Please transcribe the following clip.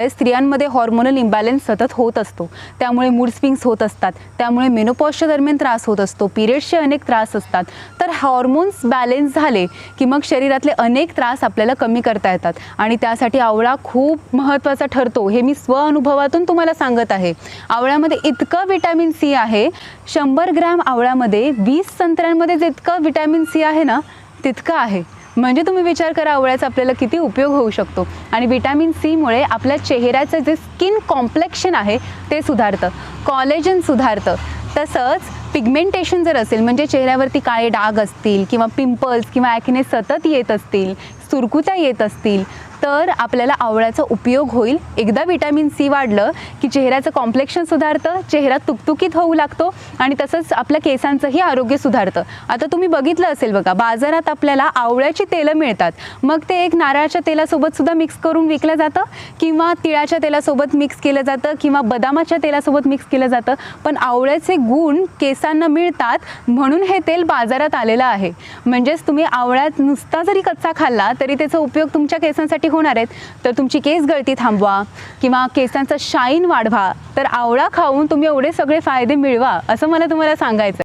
स्त्रियांमध्ये hormonal imbalance सतत होत असतो, त्यामुळे मूड स्विंग्स होत असतात, त्यामुळे मेनोपॉजच्या दरम्यान त्रास होत असतो, पिरियड्सचे अनेक त्रास असतात. तर हॉर्मोन्स बॅलेन्स झाले की मग शरीरातले अनेक त्रास आपल्याला कमी करता येतात आणि त्यासाठी आवळा खूप महत्त्वाचा ठरतो. हे मी स्वअनुभवातून तुम्हाला सांगत आहे. आवळ्यामध्ये इतकं व्हिटॅमिन सी आहे, 100 ग्रॅम आवळ्यामध्ये 20 संत्र्यांमध्ये जितकं व्हिटॅमिन सी आहे ना तितकं आहे. म्हणजे तुम्ही विचार करा आवळ्याचा आपल्याला किती उपयोग होऊ शकतो. आणि व्हिटॅमिन सीमुळे आपल्या चेहऱ्याचं जे स्किन कॉम्प्लेक्शन आहे ते सुधारतं, कॉलेजन सुधारतं. तसंच पिगमेंटेशन जर असेल म्हणजे चेहऱ्यावरती काळे डाग असतील किंवा पिंपल्स किंवा ॲक्ने सतत येत असतील, सुरकुत्या येत असतील तर आपल्याला आवळ्याचा उपयोग होईल. एकदा व्हिटॅमिन सी वाढलं की चेहऱ्याचं कॉम्प्लेक्शन सुधारतं, चेहरा तुकतुकीत होऊ लागतो आणि तसंच आपल्या केसांचंही आरोग्य सुधारतं. आता तुम्ही बघितलं असेल बघा, बाजारात आपल्याला आवळ्याची तेलं मिळतात. मग ते एक नारळाच्या तेलासोबत सुद्धा मिक्स करून विकलं जातं किंवा तिळाच्या तेलासोबत मिक्स केलं जातं किंवा बदामाच्या तेलासोबत मिक्स केलं जातं. पण आवळ्याचे गुण केसांना मिळतात म्हणून हे तेल बाजारात आलेलं आहे. म्हणजेच तुम्ही आवळ्यात नुसता जरी कच्चा खाल्ला तरी त्याचा उपयोग तुमच्या केसांसाठी होणार आहेत. तर तुमची केस गळती थांबवा किंवा केसांचा शाईन वाढवा, तर आवळा खाऊन तुम्ही एवढे सगळे फायदे मिळवा असं मला तुम्हाला सांगायचं.